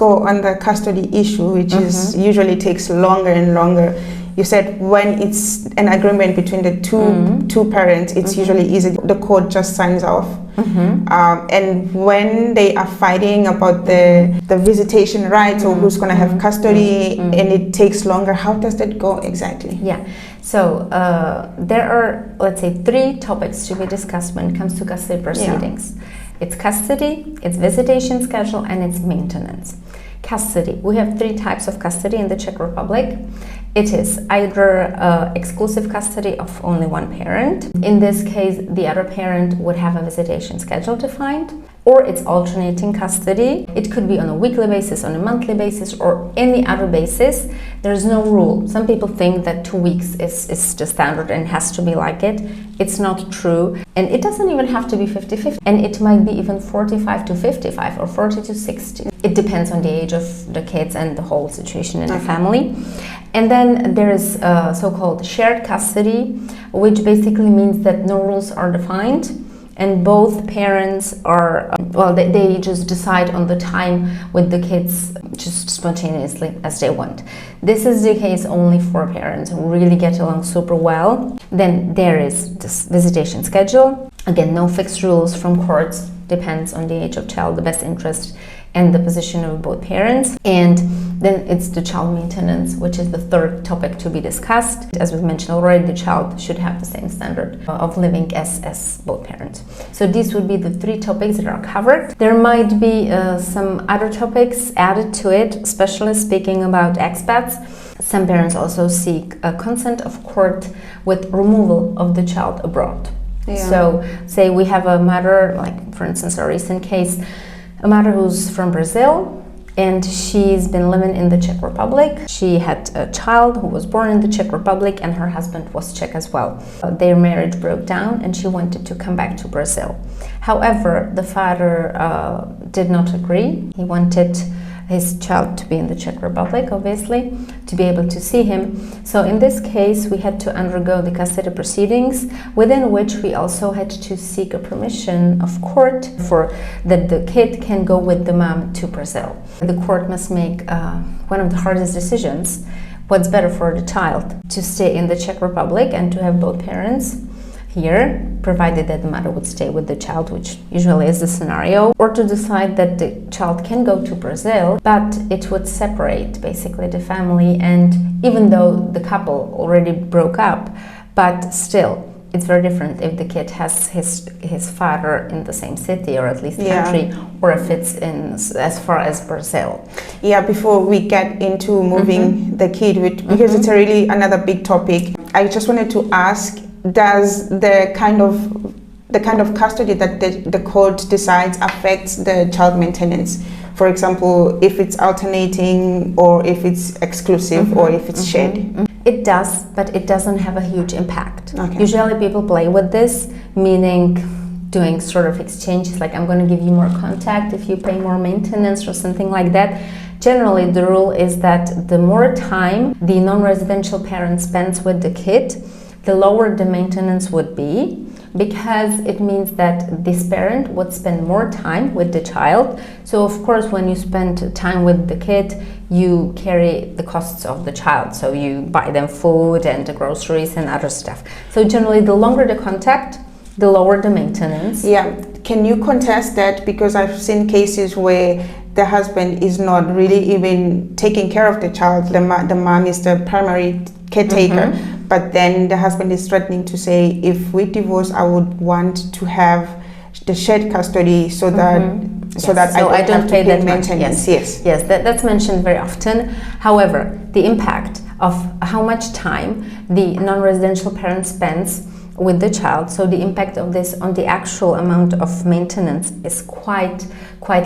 go on the custody issue, which is usually takes longer and longer. You said when it's an agreement between the two parents, it's usually easy. The court just signs off. And when they are fighting about the visitation rights or who's going to have custody, and it takes longer, how does that go exactly? Yeah, so there are, let's say, 3 topics to be discussed when it comes to custody proceedings. Yeah. It's custody, it's visitation schedule, and it's maintenance. Custody. We have 3 types of custody in the Czech Republic. It is either exclusive custody of only one parent. In this case, the other parent would have a visitation schedule defined, or it's alternating custody. It could be on a weekly basis, on a monthly basis, or any other basis. There's no rule. Some people think that 2 weeks is the standard and has to be like it. It's not true. And it doesn't even have to be 50-50. And it might be even 45 to 55 or 40 to 60. It depends on the age of the kids and the whole situation in the family. And then there is so-called shared custody, which basically means that no rules are defined. And both parents are, they just decide on the time with the kids just spontaneously as they want. This is the case only for parents who really get along super well. Then there is this visitation schedule. Again, no fixed rules from courts, depends on the age of child, the best interest and the position of both parents. And then it's the child maintenance, which is the 3rd topic to be discussed. As we've mentioned already, the child should have the same standard of living as both parents. So these would be the 3 topics that are covered. There might be some other topics added to it, especially speaking about expats. Some parents also seek a consent of court with removal of the child abroad. Yeah. So say we have a mother, like for instance a recent case, a mother who's from Brazil, and she's been living in the Czech Republic. She had a child who was born in the Czech Republic, and her husband was Czech as well. Their marriage broke down and she wanted to come back to Brazil. However, the father did not agree. He wanted his child to be in the Czech Republic, obviously, to be able to see him. So in this case, we had to undergo the custody proceedings, within which we also had to seek a permission of court for that the kid can go with the mom to Brazil. The court must make one of the hardest decisions, what's better for the child, to stay in the Czech Republic and to have both parents here, provided that the mother would stay with the child, which usually is the scenario, or to decide that the child can go to Brazil, but it would separate basically the family. And even though the couple already broke up, but still it's very different if the kid has his father in the same city or at least country, or if it's in as far as Brazil. Yeah, before we get into moving the kid, because it's really another big topic, I just wanted to ask, does the kind of custody that the court decides affects the child maintenance? For example, if it's alternating, or if it's exclusive, or if it's shared? It does, but it doesn't have a huge impact. Okay. Usually people play with this, meaning doing sort of exchanges, like I'm going to give you more contact if you pay more maintenance or something like that. Generally, the rule is that the more time the non-residential parent spends with the kid, the lower the maintenance would be, because it means that this parent would spend more time with the child. So of course, when you spend time with the kid, you carry the costs of the child. So you buy them food and the groceries and other stuff. So generally, the longer the contact, the lower the maintenance. Yeah, can you contest that? Because I've seen cases where the husband is not really even taking care of the child. The mom is the primary caretaker. But then the husband is threatening to say, if we divorce, I would want to have the shared custody so that I don't pay that maintenance. Yes, that's mentioned very often. However, the impact of how much time the non-residential parent spends with the child, so the impact of this on the actual amount of maintenance is quite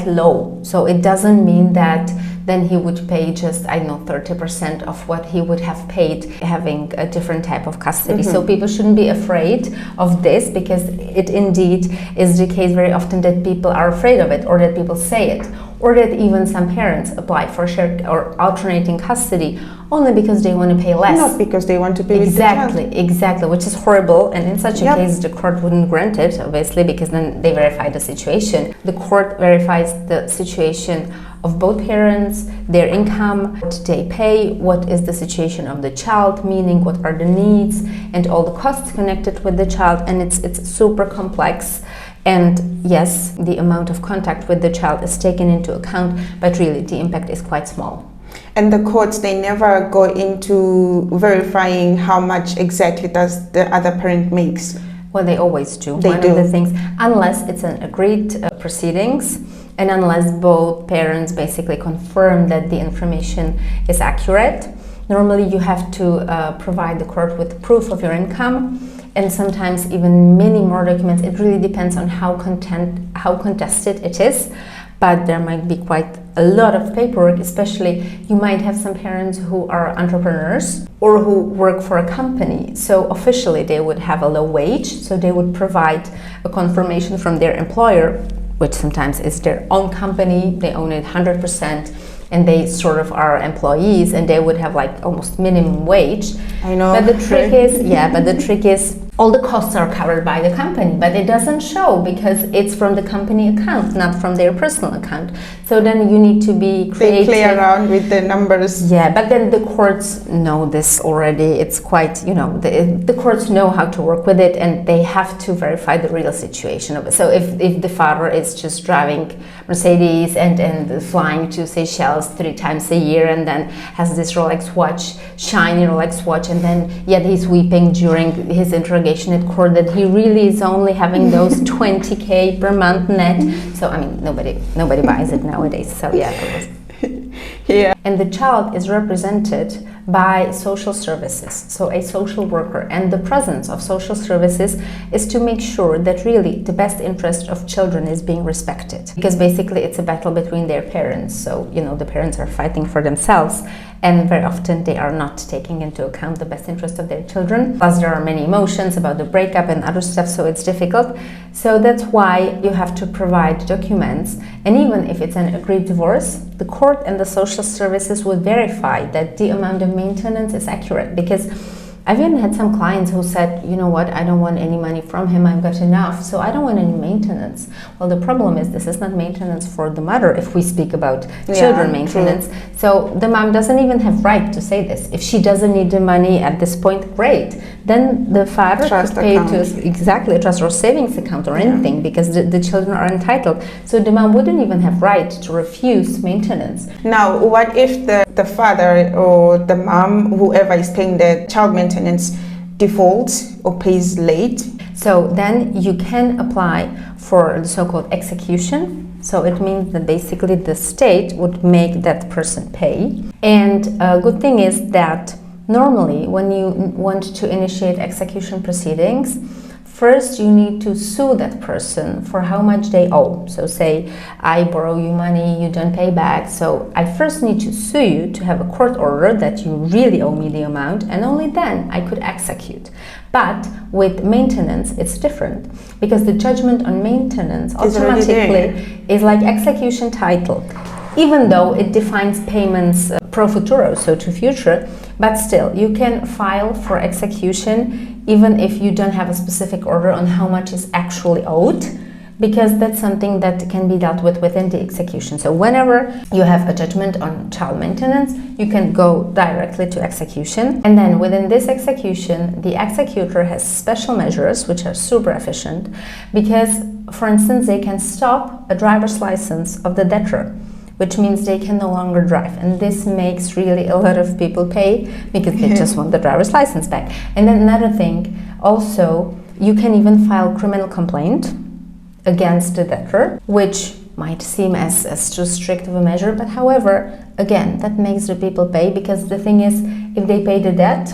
low. So it doesn't mean that then he would pay just, 30% of what he would have paid having a different type of custody. So people shouldn't be afraid of this, because it indeed is the case very often that people are afraid of it, or that people say it, or that even some parents apply for shared or alternating custody only because they want to pay less. Not because they want to be with the child. Exactly, which is horrible. And in such a case, the court wouldn't grant it, obviously, because then they verify the situation. The court verifies the situation of both parents, their income, what they pay, what is the situation of the child, meaning what are the needs and all the costs connected with the child, and it's super complex. And yes, the amount of contact with the child is taken into account, but really the impact is quite small. And the courts, they never go into verifying how much exactly does the other parent makes. Well, they always do. They do. Of the things, unless it's an agreed proceedings, and unless both parents basically confirm that the information is accurate. Normally you have to provide the court with proof of your income, and sometimes even many more documents. It really depends on how contested it is, but there might be quite a lot of paperwork. Especially you might have some parents who are entrepreneurs or who work for a company, so officially they would have a low wage, so they would provide a confirmation from their employer, which sometimes is their own company, they own it 100%, and they sort of are employees, and they would have like almost minimum wage. I know. But the trick is all the costs are covered by the company, but it doesn't show because it's from the company account, not from their personal account. So then you need to be creative. They play around with the numbers. Yeah, but then the courts know this already. It's quite, the courts know how to work with it, and they have to verify the real situation of it. So if the father is just driving Mercedes and flying to Seychelles 3 times a year, and then has this Rolex watch, shiny Rolex watch, and then yet he's weeping during his interrogation at court that he really is only having those 20K per month net. So I mean, nobody buys it nowadays. So yeah. Yeah. And the child is represented by social services, so a social worker, and the presence of social services is to make sure that really the best interest of children is being respected, because basically it's a battle between their parents. So the parents are fighting for themselves, and very often they are not taking into account the best interest of their children. Plus there are many emotions about the breakup and other stuff, so it's difficult. So that's why you have to provide documents, and even if it's an agreed divorce, the court and the social services would verify that the amount of maintenance is accurate. Because I've even had some clients who said, you know what, I don't want any money from him, I've got enough, so I don't want any maintenance. Well, the problem is this is not maintenance for the mother if we speak about children maintenance. True. So the mom doesn't even have right to say this. If she doesn't need the money at this point, great. Then the father could pay to a trust or savings account or anything, because the children are entitled. So the mom wouldn't even have right to refuse maintenance. Now, what if the father or the mom, whoever is paying the child maintenance, defaults or pays late? So then you can apply for the so-called execution. So it means that basically the state would make that person pay. And a good thing is that normally when you want to initiate execution proceedings, first you need to sue that person for how much they owe. So say I borrow you money, you don't pay back, so I first need to sue you to have a court order that you really owe me the amount, and only then I could execute. But with maintenance it's different, because the judgment on maintenance automatically is like execution title, even though it defines payments pro futuro, so to future, but still you can file for execution even if you don't have a specific order on how much is actually owed, because that's something that can be dealt with within the execution. So whenever you have a judgment on child maintenance, you can go directly to execution, and then within this execution the executor has special measures which are super efficient, because for instance they can stop a driver's license of the debtor, which means they can no longer drive, and this makes really a lot of people pay because they just want the driver's license back. And then another thing, also you can even file criminal complaint against the debtor, which might seem as too strict of a measure, but however, again, that makes the people pay, because the thing is, if they pay the debt,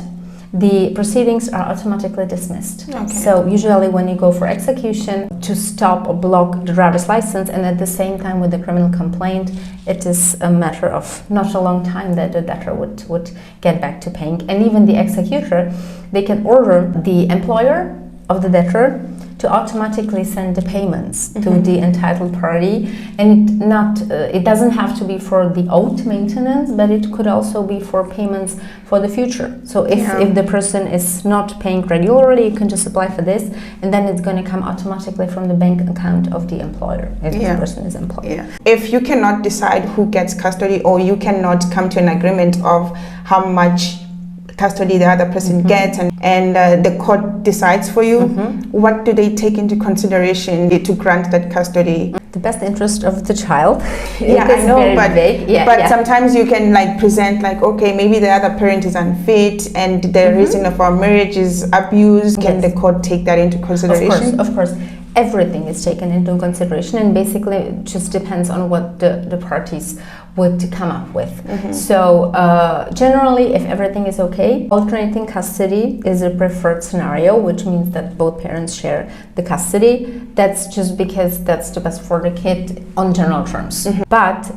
the proceedings are automatically dismissed. Okay. So usually when you go for execution to stop or block the driver's license, and at the same time with the criminal complaint, it is a matter of not a long time that the debtor would get back to paying. And even the executor, they can order the employer of the debtor to automatically send the payments to the entitled party, and it doesn't have to be for the owed maintenance, but it could also be for payments for the future. So if the person is not paying regularly, you can just apply for this, and then it's going to come automatically from the bank account of the employer if the person is employed. Yeah. If you cannot decide who gets custody, or you cannot come to an agreement of how much custody the other person gets, and the court decides for you, what do they take into consideration to grant that custody? The best interest of the child. Yeah, I know, but sometimes you can like present like, okay, maybe the other parent is unfit and the reason of our marriage is abuse. Can the court take that into consideration? Of course. Everything is taken into consideration, and basically it just depends on what the parties would come up with. So generally, if everything is okay, alternating custody is a preferred scenario, which means that both parents share the custody. That's just because that's the best for the kid on general terms. But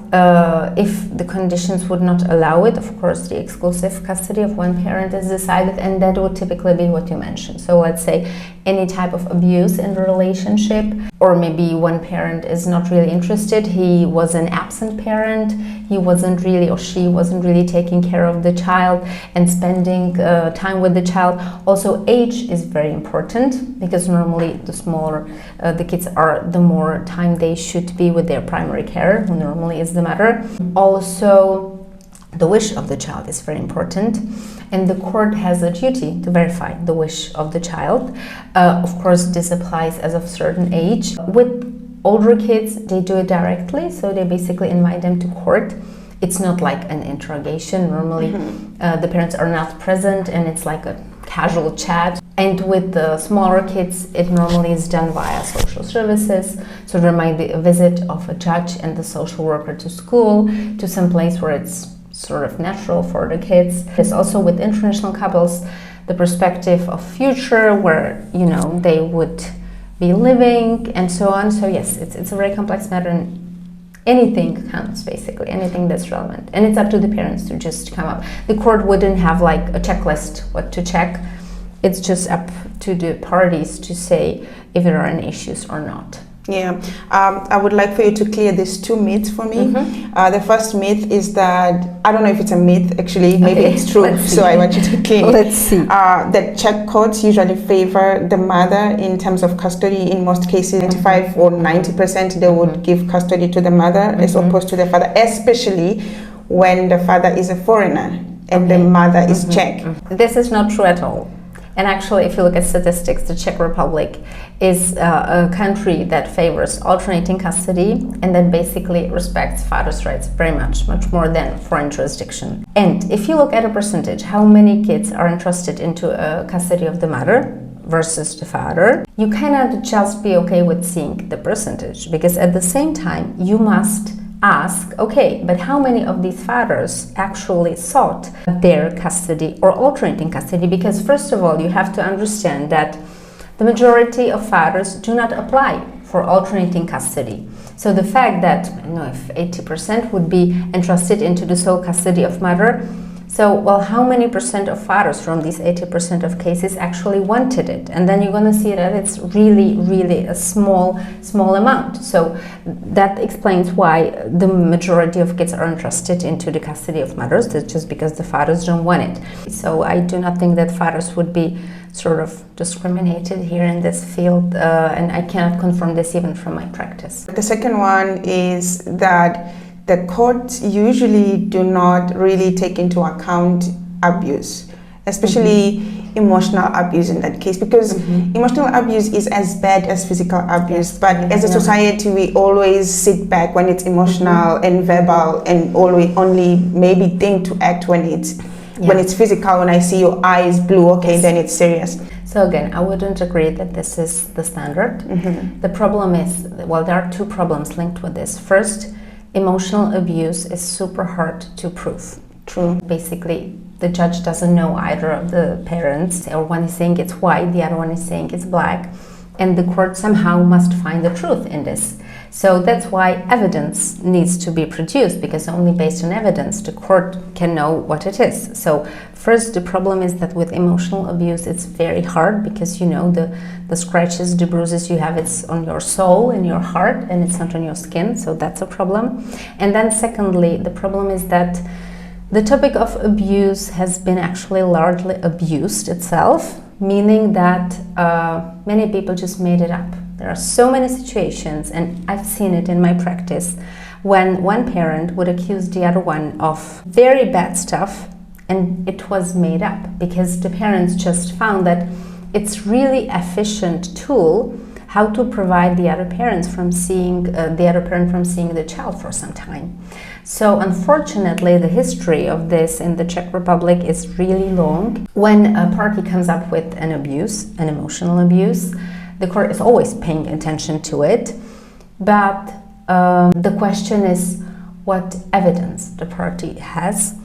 if the conditions would not allow it, of course the exclusive custody of one parent is decided, and that would typically be what you mentioned. So let's say any type of abuse in the relationship, or maybe one parent is not really interested, he was an absent parent, he wasn't really, or she wasn't really taking care of the child and spending time with the child. Also, age is very important, because normally the smaller the kids are, the more time they should be with their primary care, who normally is the mother. Also, the wish of the child is very important, and the court has a duty to verify the wish of the child. Of course, this applies as of a certain age. With older kids, they do it directly, so they basically invite them to court. It's not like an interrogation. Normally, the parents are not present, and it's like a casual chat. And with the smaller kids, it normally is done via social services. So there might be a visit of a judge and the social worker to school, to some place where it's sort of natural for the kids. There's also with international couples the perspective of future, where they would be living and so on. So yes, it's a very complex matter, and anything counts, basically, anything that's relevant, and it's up to the parents to just come up. The court wouldn't have like a checklist what to check. It's just up to the parties to say if there are any issues or not. Yeah, I would like for you to clear these two myths for me. The first myth is that, I don't know if it's a myth actually, maybe it's true, so I want you to clear. Let's see. That Czech courts usually favor the mother in terms of custody. In most cases, 95 or 90% they would give custody to the mother as opposed to the father, especially when the father is a foreigner and the mother is Czech. This is not true at all. And actually, if you look at statistics, the Czech Republic is a country that favors alternating custody and that basically respects father's rights very much more than foreign jurisdiction. And if you look at a percentage, how many kids are entrusted into custody of the mother versus the father, you cannot just be okay with seeing the percentage, because at the same time, you must ask, okay, but how many of these fathers actually sought their custody or alternating custody? Because first of all, you have to understand that the majority of fathers do not apply for alternating custody. So the fact that, if 80% would be entrusted into the sole custody of mother, so, well, how many percent of fathers from these 80% of cases actually wanted it? And then you're going to see that it's really, really a small amount. So that explains why the majority of kids are entrusted into the custody of mothers. That's just because the fathers don't want it. So I do not think that fathers would be sort of discriminated here in this field, and I cannot confirm this even from my practice. The second one is that the courts usually do not really take into account abuse, especially emotional abuse in that case, because emotional abuse is as bad as physical abuse. But as a society, we always sit back when it's emotional and verbal, and only maybe think to act when it's physical. When I see your eyes blue, then it's serious. So again, I wouldn't agree that this is the standard. The problem is, well, there are two problems linked with this. First, emotional abuse is super hard to prove. True. Basically, the judge doesn't know either of the parents, or one is saying it's white, the other one is saying it's black. and the court somehow must find the truth in this. So that's why evidence needs to be produced, because only based on evidence the court can know what it is. So first, the problem is that with emotional abuse it's very hard, because you know the scratches, the bruises you have, it's on your soul, in your heart, and it's not on your skin, so that's a problem. And then secondly, the problem is that the topic of abuse has been actually largely abused itself, meaning that many people just made it up. There are so many situations, and I've seen it in my practice, when one parent would accuse the other one of very bad stuff, and it was made up because the parents just found that it's really efficient tool how to provide the other parents from seeing the child for some time. So unfortunately, the history of this in the Czech Republic is really long. When a party comes up with an abuse, an emotional abuse, the court is always paying attention to it, but the question is what evidence the party has.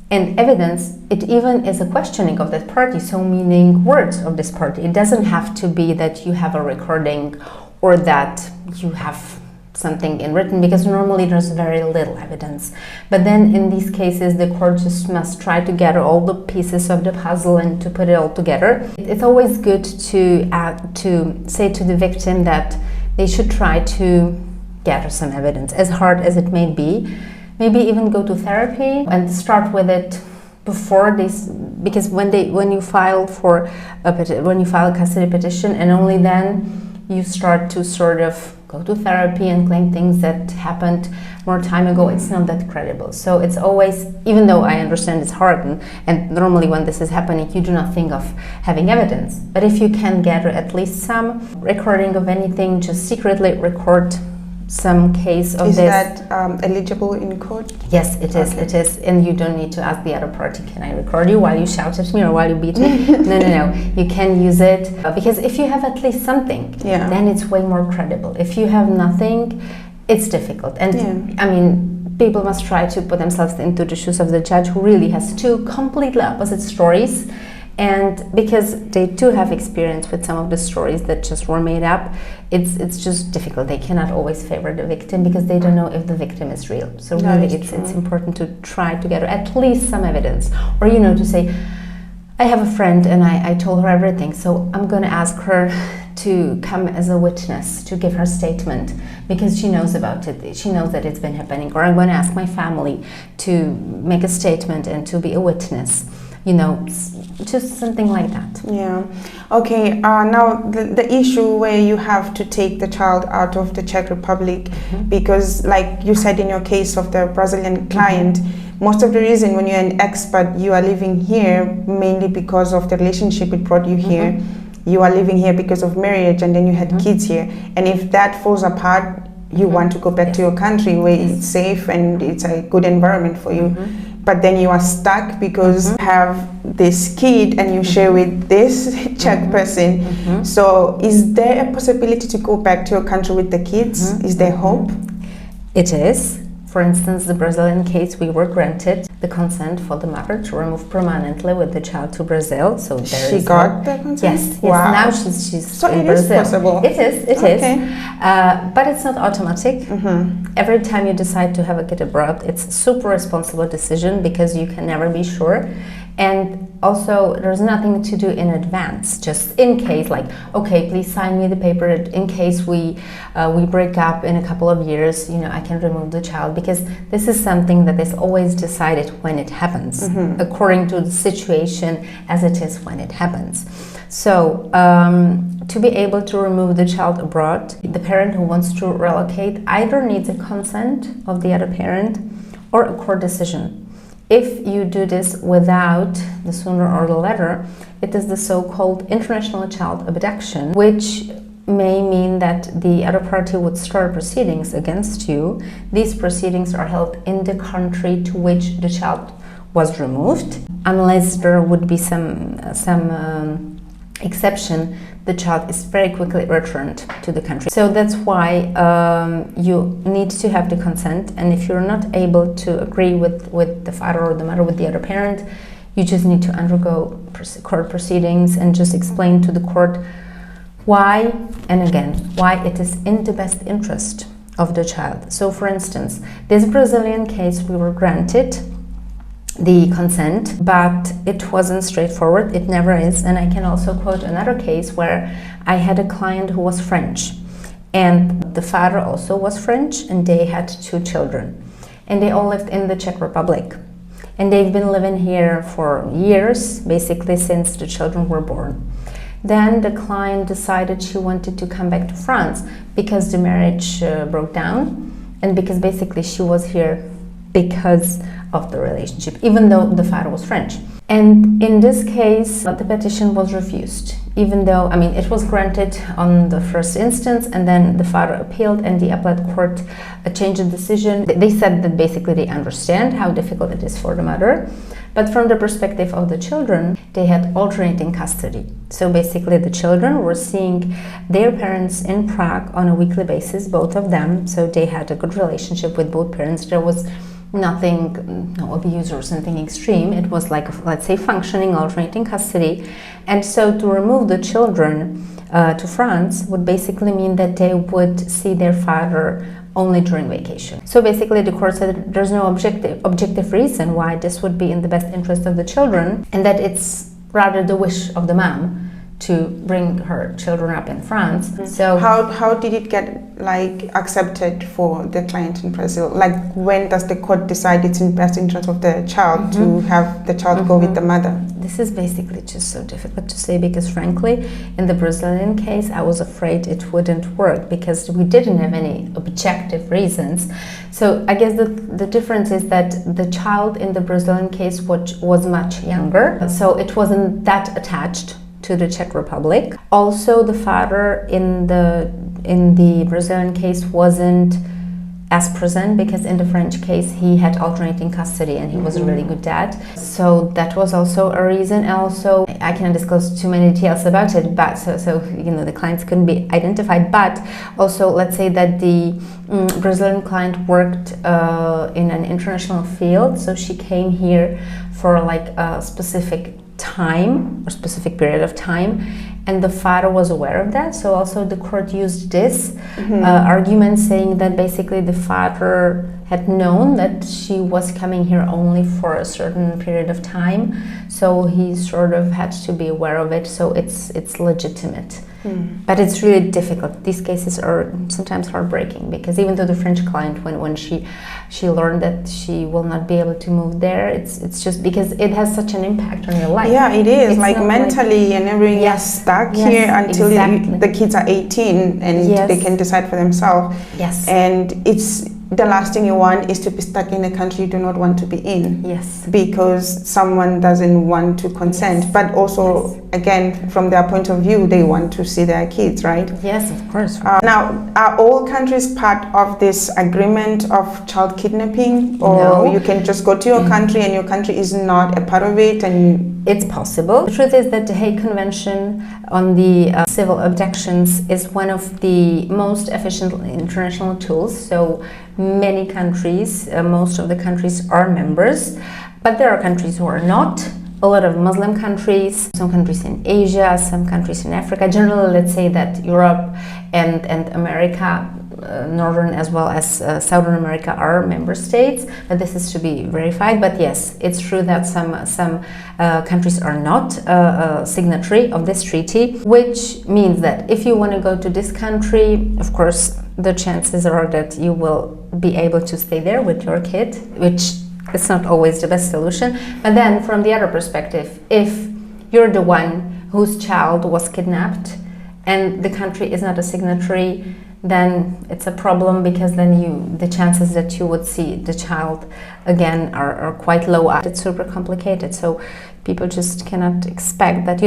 And evidence, it even is a questioning of that party, so meaning words of this party. It doesn't have to be that you have a recording or that you have something in written, because normally there's very little evidence. But then in these cases, the court just must try to gather all the pieces of the puzzle and to put it all together. It's always good to say to the victim that they should try to gather some evidence, as hard as it may be. Maybe even go to therapy and start with it before this, because when you file a custody petition, and only then you start to sort of go to therapy and claim things that happened more time ago, it's not that credible. So it's always, even though I understand it's hard, and normally when this is happening, you do not think of having evidence. But if you can gather at least some recording of anything, just secretly record some case of this. Is this. that eligible in court? Yes, it is. Okay. It is, and you don't need to ask the other party, can I record you while you shout at me or while you beat me? No. You can use it because if you have at least something, then it's way more credible. If you have nothing, it's difficult. And I mean, people must try to put themselves into the shoes of the judge, who really has two completely opposite stories. And because they do have experience with some of the stories that just were made up, it's just difficult. They cannot always favor the victim because they don't know if the victim is real. So really it's important to try to get at least some evidence. Or, to say, I have a friend and I told her everything, so I'm going to ask her to come as a witness, to give her statement, because she knows about it. She knows that it's been happening. Or I'm going to ask my family to make a statement and to be a witness. Just something like that. Yeah. Okay. Now the issue where you have to take the child out of the Czech Republic, because like you said in your case of the Brazilian client, most of the reason when you're an expat, you are living here mainly because of the relationship it brought you here. You are living here because of marriage, and then you had kids here. And if that falls apart, you want to go back to your country where it's safe and it's a good environment for you. But then you are stuck because you have this kid and you share with this Czech person. So is there a possibility to go back to your country with the kids? Is there hope? It is. For instance, the Brazilian case, we were granted the consent for the mother to remove permanently with the child to Brazil. So she got the consent? Yes. Wow. Now she's so in it Brazil. Is possible. It is. But it's not automatic. Every time you decide to have a kid abroad, it's a super responsible decision because you can never be sure. And also, there's nothing to do in advance. Just in case, like, okay, please sign me the paper. In case we break up in a couple of years, I can remove the child, because this is something that is always decided when it happens, according to the situation as it is when it happens. So, to be able to remove the child abroad, the parent who wants to relocate either needs a consent of the other parent or a court decision. If you do this without the sooner or the later, it is the so-called international child abduction, which may mean that the other party would start proceedings against you. These proceedings are held in the country to which the child was removed. Unless there would be some exception, the child is very quickly returned to the country. So that's why you need to have the consent, and if you're not able to agree with the father or the mother, with the other parent, you just need to undergo court proceedings and just explain to the court Why, and again, why it is in the best interest of the child. So for instance, this Brazilian case, we were granted the consent, but it wasn't straightforward. It never is. And I can also quote another case where I had a client who was French, and the father also was French, and they had 2 children, and they all lived in the Czech Republic, and they've been living here for years, basically since the children were born. Then the client decided she wanted to come back to France because the marriage broke down, and because basically she was here because of the relationship, even though the father was French. And in this case, the petition was refused, even though, I mean, it was granted on the first instance, and then the father appealed, and the appellate court changed the decision. They said that basically they understand how difficult it is for the mother, but from the perspective of the children, they had alternating custody. So basically the children were seeing their parents in Prague on a weekly basis, both of them, so they had a good relationship with both parents. There was nothing, no abuse or something extreme. It was like, let's say, functioning alternating custody. And so to remove the children to France would basically mean that they would see their father only during vacation. So basically the court said there's no objective reason why this would be in the best interest of the children, and that it's rather the wish of the mom to bring her children up in France. Mm-hmm. So how did it get accepted for the client in Brazil? Like, when does the court decide it's in best interest of the child to have the child go with the mother? This is basically just so difficult to say, because frankly, in the Brazilian case, I was afraid it wouldn't work because we didn't have any objective reasons. So I guess the difference is that the child in the Brazilian case was much younger, so it wasn't that attached to the Czech Republic. Also, the father in the Brazilian case wasn't as present, because in the French case he had alternating custody and he was a really good dad. So that was also a reason. Also, I cannot disclose too many details about it, but so you know, the clients couldn't be identified. But also, let's say that the Brazilian client worked in an international field, so she came here for like a specific time or specific period of time, and the father was aware of that. So also the court used this argument, saying that basically the father had known that she was coming here only for a certain period of time, so he sort of had to be aware of it. So it's legitimate. But it's really difficult. These cases are sometimes heartbreaking, because even though the French client, when she learned that she will not be able to move there, it's just because it has such an impact on your life. Yeah, it is. It's like mentally and everything is stuck here until the kids are 18 and they can decide for themselves. Yes. And it's the last thing you want is to be stuck in a country you do not want to be in. Yes. Because someone doesn't want to consent. Yes. But also, again, from their point of view, they want to see their kids, right? Yes, of course. Now, are all countries part of this agreement of child kidnapping? Or No. you can just go to your country and your country is not a part of it? And it's possible. The truth is that the Hague Convention on the civil abductions is one of the most efficient international tools. So many countries, most of the countries are members, but there are countries who are not. A lot of Muslim countries, some countries in Asia, some countries in Africa. Generally, let's say that Europe and America, Northern as well as Southern America, are member states, but this is to be verified. But yes, it's true that some countries are not a signatory of this treaty, which means that if you want to go to this country, of course, the chances are that you will be able to stay there with your kid, which it's not always the best solution. But then from the other perspective, if you're the one whose child was kidnapped and the country is not a signatory, then it's a problem, because then the chances that you would see the child again are quite low. It's super complicated. So people just cannot expect that,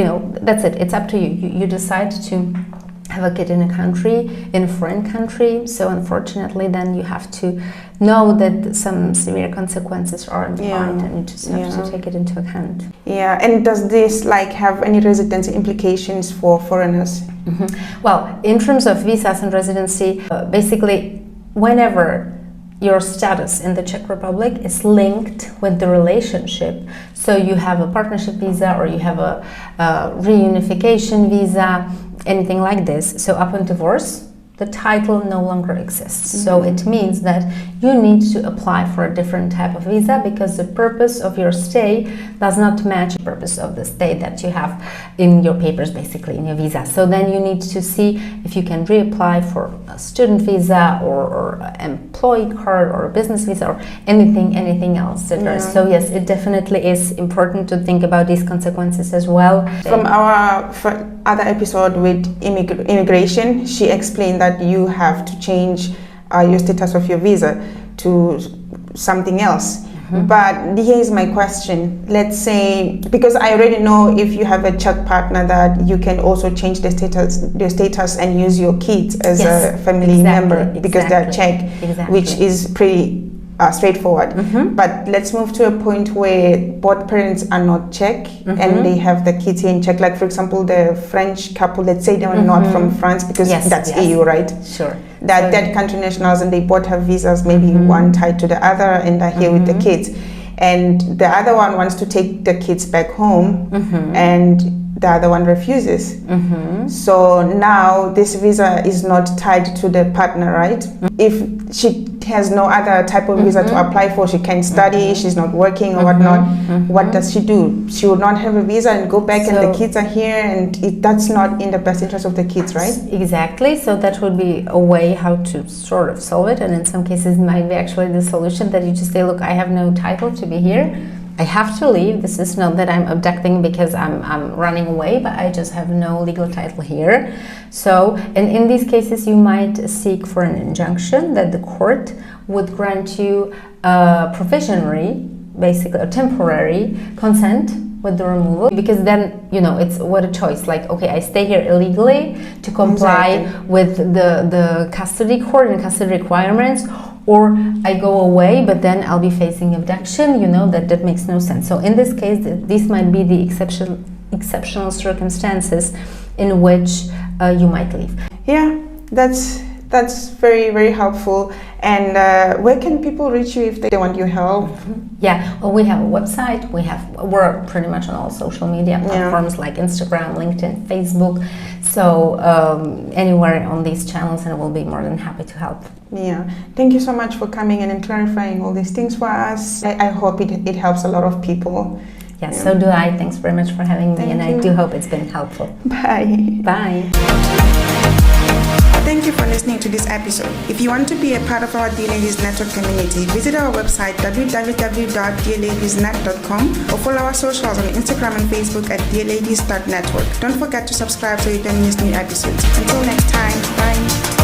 that's it. It's up to you. You decide to have a kid in a country, in a foreign country. So unfortunately, then you have to know that some severe consequences are defined, and you just have to take it into account. Yeah, and does this have any residency implications for foreigners? Well, in terms of visas and residency, basically, whenever your status in the Czech Republic is linked with the relationship, so you have a partnership visa or you have a reunification visa, anything like this. So upon divorce, the title no longer exists. So it means that you need to apply for a different type of visa because the purpose of your stay does not match the purpose of the stay that you have in your papers, basically in your visa. So then you need to see if you can reapply for a student visa or employee card or a business visa or anything else. So yes, it definitely is important to think about these consequences as well. From our other episode with immigration, she explained that you have to change your status of your visa to something else. But here is my question. Let's say, because I already know if you have a Czech partner that you can also change the status and use your kids as a family member because they're Czech, which is pretty straightforward. But let's move to a point where both parents are not Czech and they have the kids here in Czech. Like for example, the French couple, let's say they are not from France because that's EU, right? Sure. That third country nationals, and they both have visas, maybe one tied to the other, and are here with the kids. And the other one wants to take the kids back home, and the other one refuses. So now this visa is not tied to the partner, right? If she has no other type of visa to apply for, she can't study, she's not working or whatnot, what does she do? She would not have a visa and go back, and the kids are here, and that's not in the best interest of the kids, right? Exactly. So that would be a way how to sort of solve it, and in some cases it might be actually the solution that you just say, look, I have no title to be here, I have to leave. This is not that I'm abducting because I'm running away, but I just have no legal title here. So, and in these cases, you might seek for an injunction that the court would grant you provisionary, basically a temporary consent with the removal, because then, you know, it's what a choice. Like, okay, I stay here illegally to comply with the custody court and custody requirements, or I go away, but then I'll be facing abduction. You know, that makes no sense. So in this case, these might be the exceptional circumstances in which you might leave. Yeah, that's very, very helpful. And where can people reach you if they want your help? Yeah, well, we have a website. We're pretty much on all social media platforms like Instagram, LinkedIn, Facebook. So anywhere on these channels, and we'll be more than happy to help. Yeah, thank you so much for coming in and clarifying all these things for us. I hope it helps a lot of people. Yes, so do I. Thanks very much for having me, and I do hope it's been helpful. Bye. Bye. Thank you for listening to this episode. If you want to be a part of our Dear Ladies Network community, visit our website www.dearladiesnet.com or follow our socials on Instagram and Facebook at dearladies.network. Don't forget to subscribe so you don't miss new episodes. Until next time, bye.